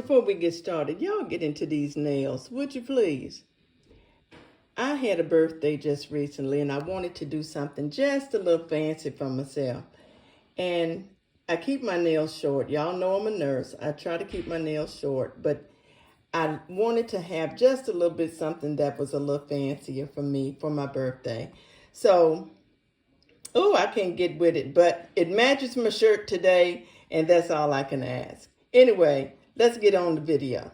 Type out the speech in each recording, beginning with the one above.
before we get started, y'all get into these nails, would you please? I had a birthday just recently and I wanted to do something just a little fancy for myself. And I keep my nails short. Y'all know I'm a nurse. I try to keep my nails short, but I wanted to have just a little bit something that was a little fancier for me for my birthday. So, I can't get with it, but it matches my shirt today, and that's all I can ask. Anyway, let's get on the video.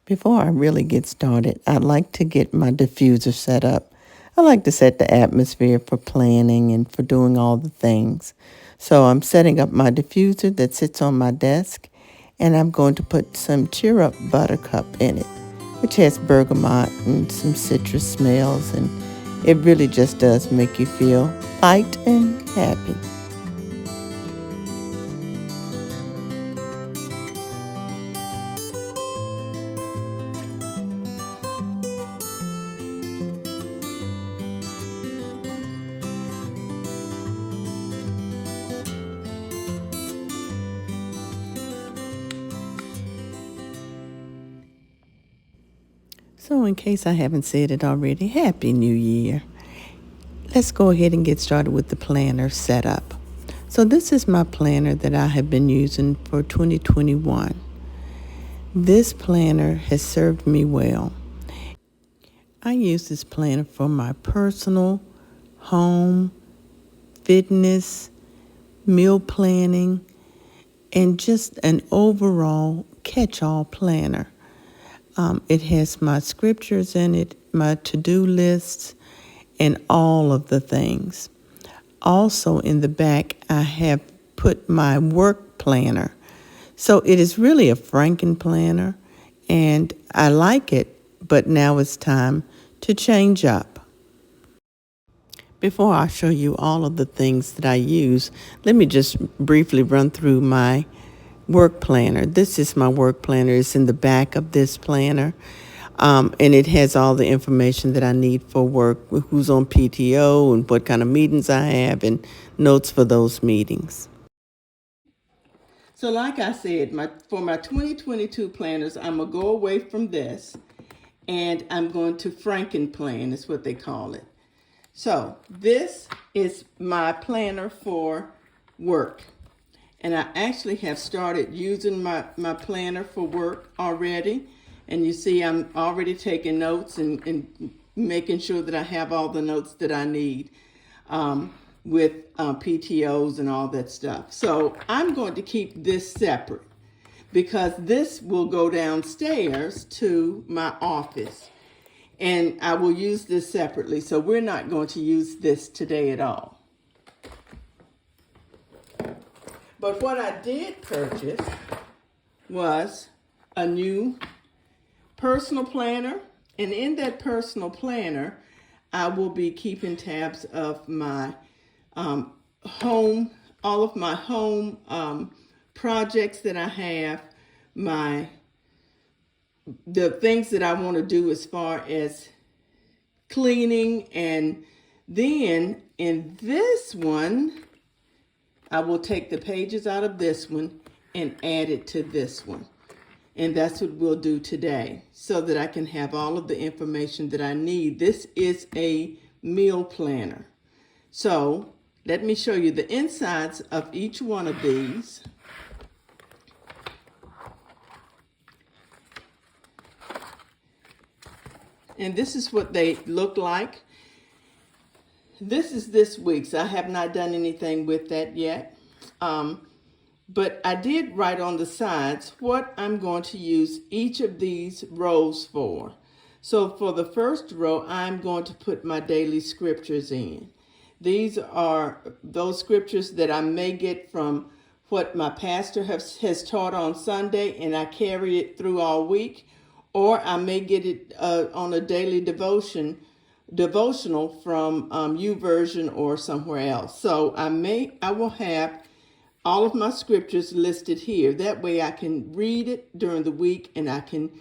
Before I really get started, I'd like to get my diffuser set up. I like to set the atmosphere for planning and for doing all the things. So I'm setting up my diffuser that sits on my desk, and I'm going to put some Cheer Up Buttercup in it, which has bergamot and some citrus smells, and it really just does make you feel light and happy. So in case I haven't said it already, Happy New Year. Let's go ahead and get started with the planner setup. So this is my planner that I have been using for 2021. This planner has served me well. I use this planner for my personal, home, fitness, meal planning, and just an overall catch-all planner. It has my scriptures in it, my to-do lists, and all of the things. Also in the back, I have put my work planner. So it is really a Franken planner, and I like it, but now it's time to change up. Before I show you all of the things that I use, let me just briefly run through my work planner. This is my work planner. It's in the back of this planner, and it has all the information that I need for work, who's on PTO and what kind of meetings I have, and notes for those meetings. So like I said, for my 2022 planners, I'm going to go away from this, and I'm going to Franken plan, is what they call it. So this is my planner for work. And I actually have started using my planner for work already. And you see I'm already taking notes and making sure that I have all the notes that I need with PTOs and all that stuff. So I'm going to keep this separate because this will go downstairs to my office. And I will use this separately. So we're not going to use this today at all. But what I did purchase was a new personal planner. And in that personal planner, I will be keeping tabs of my home, all of my home projects that I have, the things that I want to do as far as cleaning. And then in this one, I will take the pages out of this one and add it to this one. And that's what we'll do today so that I can have all of the information that I need. This is a meal planner. So let me show you the insides of each one of these. And this is what they look like. This is this week's. I have not done anything with that yet. But I did write on the sides what I'm going to use each of these rows for. So for the first row, I'm going to put my daily scriptures in. These are those scriptures that I may get from what my pastor has taught on Sunday, and I carry it through all week. Or I may get it on a daily devotional from YouVersion or somewhere else. So I will have all of my scriptures listed here. That way I can read it during the week and I can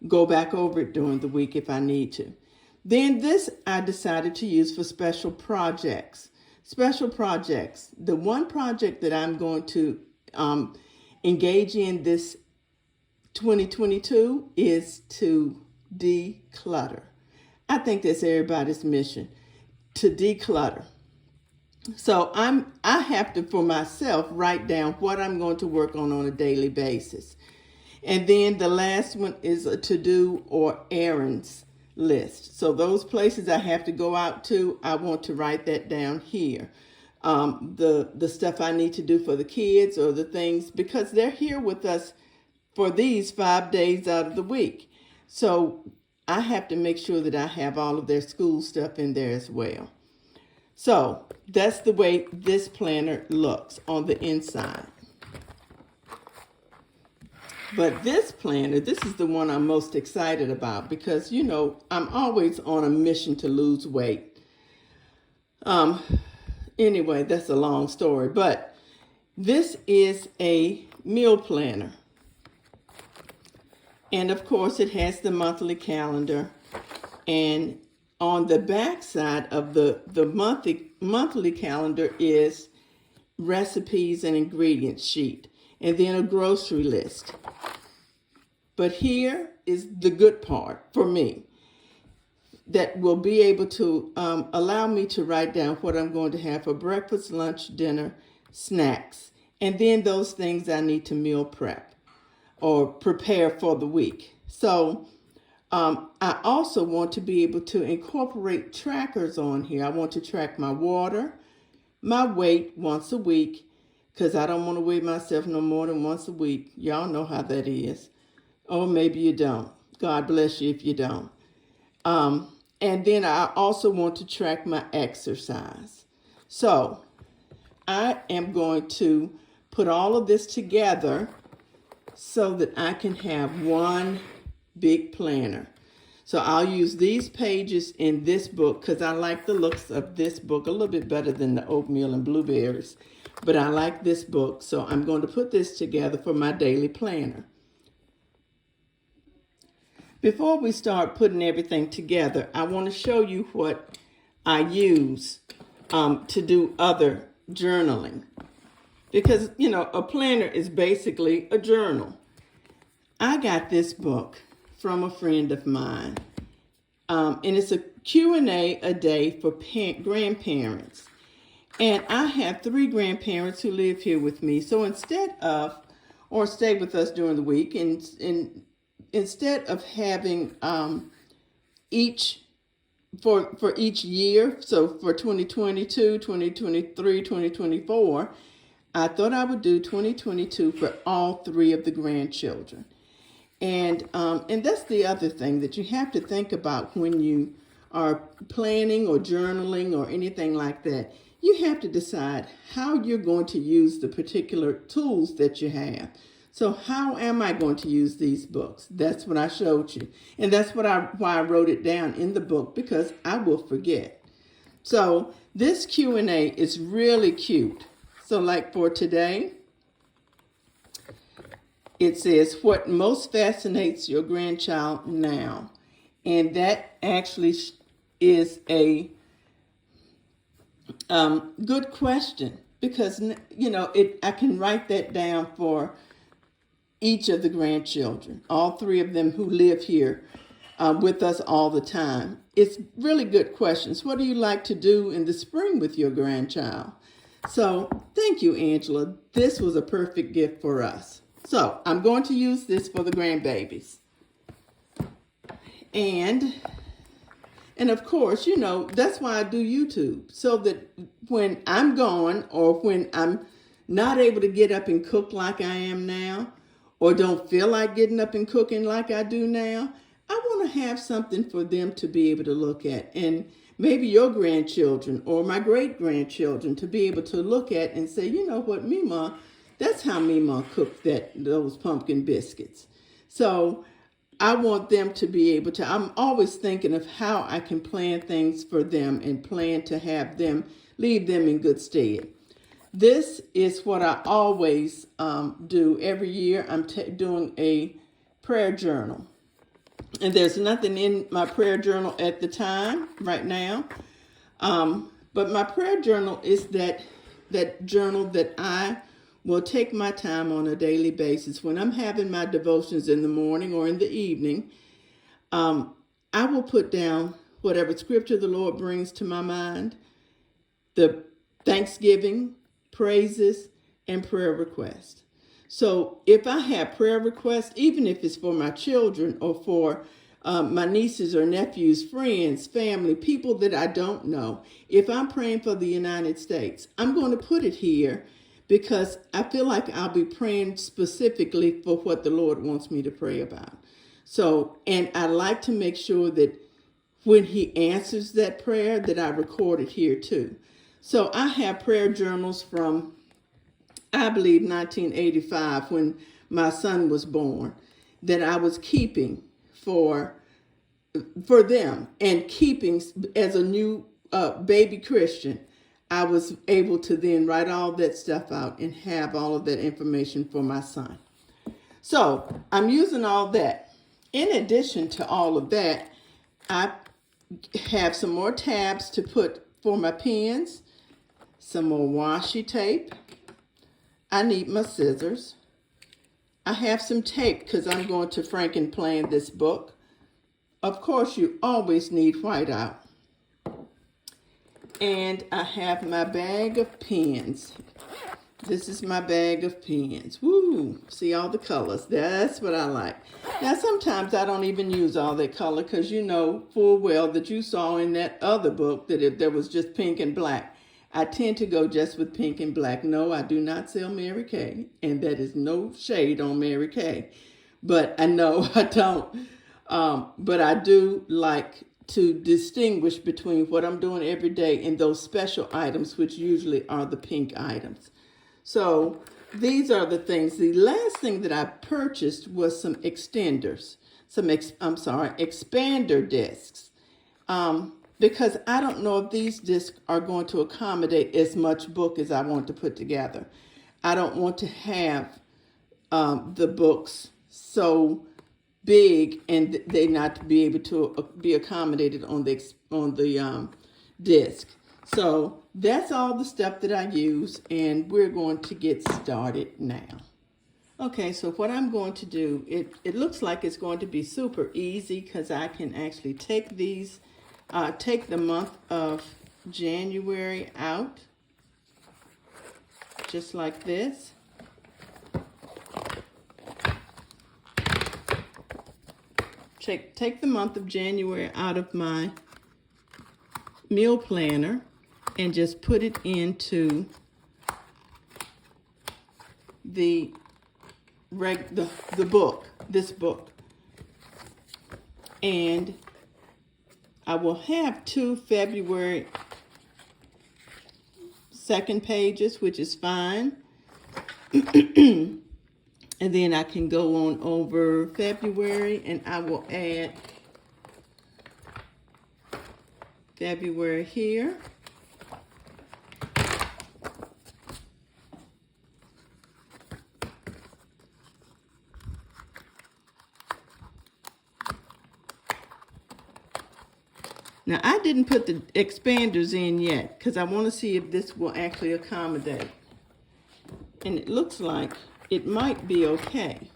go back over it during the week if I need to. Then this I decided to use for special projects. Special projects. The one project that I'm going to engage in this 2022 is to declutter. I think that's everybody's mission, to declutter. So I have to, for myself, write down what I'm going to work on a daily basis. And then the last one is a to-do or errands list. So those places I have to go out to, I want to write that down here. The stuff I need to do for the kids, or the things, because they're here with us for these 5 days out of the week. So I have to make sure that I have all of their school stuff in there as well. So that's the way this planner looks on the inside. But this planner, this is the one I'm most excited about, because, I'm always on a mission to lose weight. Anyway, that's a long story, but this is a meal planner. And of course, it has the monthly calendar. And on the back side of the monthly calendar is recipes and ingredients sheet, and then a grocery list. But here is the good part for me, that will be able to allow me to write down what I'm going to have for breakfast, lunch, dinner, snacks, and then those things I need to meal prep or prepare for the week. So I also want to be able to incorporate trackers on here. I want to track my water, my weight once a week, because I don't want to weigh myself no more than once a week. Y'all know how that is. Or maybe you don't. God bless you if you don't. And then I also want to track my exercise. So I am going to put all of this together so that I can have one big planner. So I'll use these pages in this book because I like the looks of this book a little bit better than the oatmeal and blueberries. But I like this book, so I'm going to put this together for my daily planner. Before we start putting everything together, I want to show you what I use to do other journaling. Because, a planner is basically a journal. I got this book from a friend of mine. And it's a Q&A a day for grandparents. And I have 3 grandparents who live here with me. So instead of, or stay with us during the week, and instead of having each year, so for 2022, 2023, 2024, I thought I would do 2022 for all 3 of the grandchildren. And that's the other thing that you have to think about when you are planning or journaling or anything like that. You have to decide how you're going to use the particular tools that you have. So how am I going to use these books? That's what I showed you. And that's why I wrote it down in the book, because I will forget. So this Q&A is really cute. So like for today, it says, what most fascinates your grandchild now? And that actually is a good question, because, I can write that down for each of the grandchildren, all 3 of them who live here with us all the time. It's really good questions. What do you like to do in the spring with your grandchild? So thank you, Angela. This was a perfect gift for us. So I'm going to use this for the grandbabies. And of course, that's why I do YouTube, so that when I'm gone or when I'm not able to get up and cook like I am now, or don't feel like getting up and cooking like I do now, I want to have something for them to be able to look at. And maybe your grandchildren or my great-grandchildren to be able to look at and say, you know what, Memaw, that's how Memaw cooked those pumpkin biscuits. So I want them to be able to, I'm always thinking of how I can plan things for them and plan to have them, leave them in good stead. This is what I always do every year. I'm doing a prayer journal. And there's nothing in my prayer journal at the time, right now. But my prayer journal is that journal that I will take my time on a daily basis. When I'm having my devotions in the morning or in the evening, I will put down whatever scripture the Lord brings to my mind, the thanksgiving, praises, and prayer requests. So if I have prayer requests, even if it's for my children or for my nieces or nephews, friends, family, people that I don't know, if I'm praying for the United States, I'm going to put it here because I feel like I'll be praying specifically for what the Lord wants me to pray about. So, and I like to make sure that when he answers that prayer, that I record it here too. So I have prayer journals from, I believe, 1985, when my son was born, that I was keeping for them, and keeping as a new baby Christian. I was able to then write all that stuff out and have all of that information for my son. So I'm using all that. In addition to all of that, I have some more tabs to put for my pens, some more washi tape. I need my scissors. I have some tape because I'm going to Frankenplan this book. Of course, you always need whiteout. And I have my bag of pens. This is my bag of pens. Woo! See all the colors. That's what I like. Now, sometimes I don't even use all that color because you know full well that you saw in that other book that there was just pink and black. I tend to go just with pink and black. No, I do not sell Mary Kay, and that is no shade on Mary Kay. But I know I don't. But I do like to distinguish between what I'm doing every day and those special items, which usually are the pink items. So these are the things. The last thing that I purchased was some extenders, expander discs. Because I don't know if these discs are going to accommodate as much book as I want to put together. I don't want to have the books so big and they not be able to be accommodated on the disc. So that's all the stuff that I use, and we're going to get started now. Okay, so what I'm going to do, it looks like it's going to be super easy because I can actually take these, take the month of January out, just like this. Take the month of January out of my meal planner and just put it into the book, this book. And I will have 2 February 2nd pages, which is fine. And then I can go on over February and I will add February here. Now I didn't put the expanders in yet because I want to see if this will actually accommodate. And it looks like it might be okay.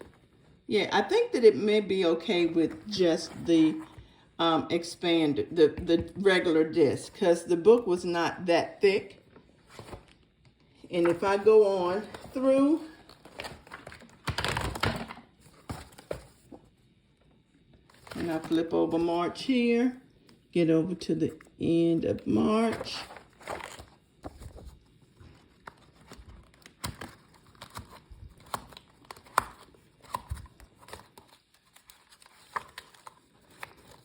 Yeah, I think that it may be okay with just the expander, the regular disc, because the book was not that thick. And if I go on through, and I flip over March here, get over to the end of March.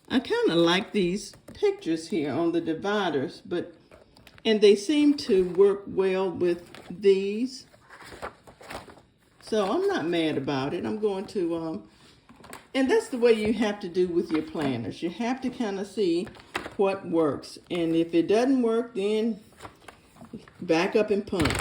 I kind of like these pictures here on the dividers, and they seem to work well with these. So I'm not mad about it. I'm going to, and that's the way you have to do with your planners. You have to kind of see what works. And if it doesn't work, then back up and punt.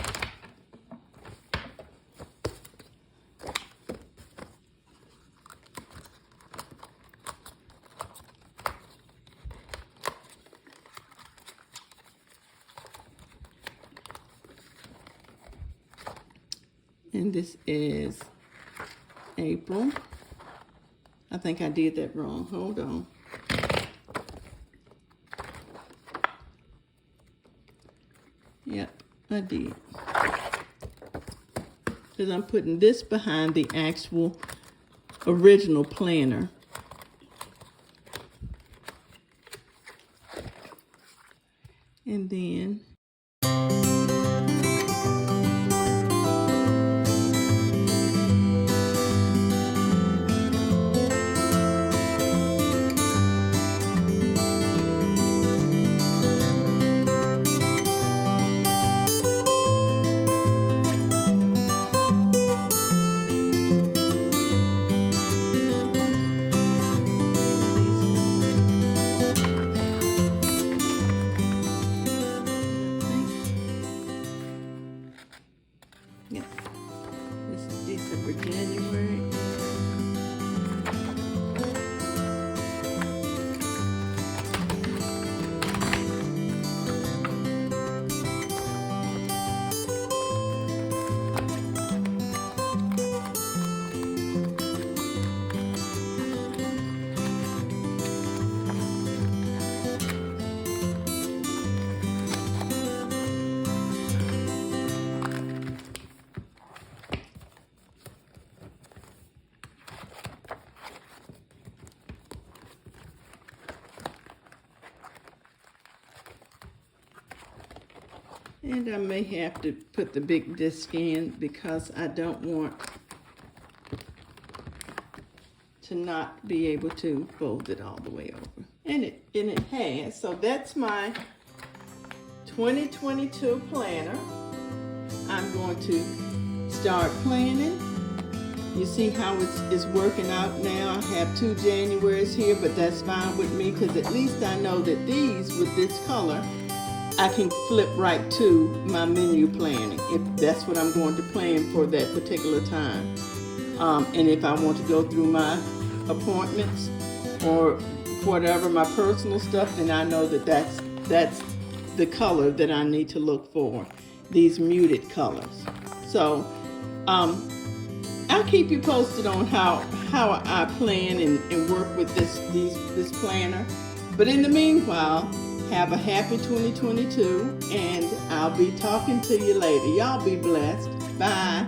and this is April. I think I did that wrong. Hold on. Yep, I did. Because I'm putting this behind the actual original planner. And then this is December, January. And I may have to put the big disc in because I don't want to not be able to fold it all the way over. And it has. So that's my 2022 planner. I'm going to start planning. You see how it's working out now. I have 2 Januaries here, but that's fine with me because at least I know that these, with this color, I can flip right to my menu planning if that's what I'm going to plan for that particular time. And if I want to go through my appointments or whatever, my personal stuff, then I know that that's the color that I need to look for, these muted colors. So I'll keep you posted on how I plan and work with this planner. But in the meanwhile, have a happy 2022, and I'll be talking to you later. Y'all be blessed. Bye.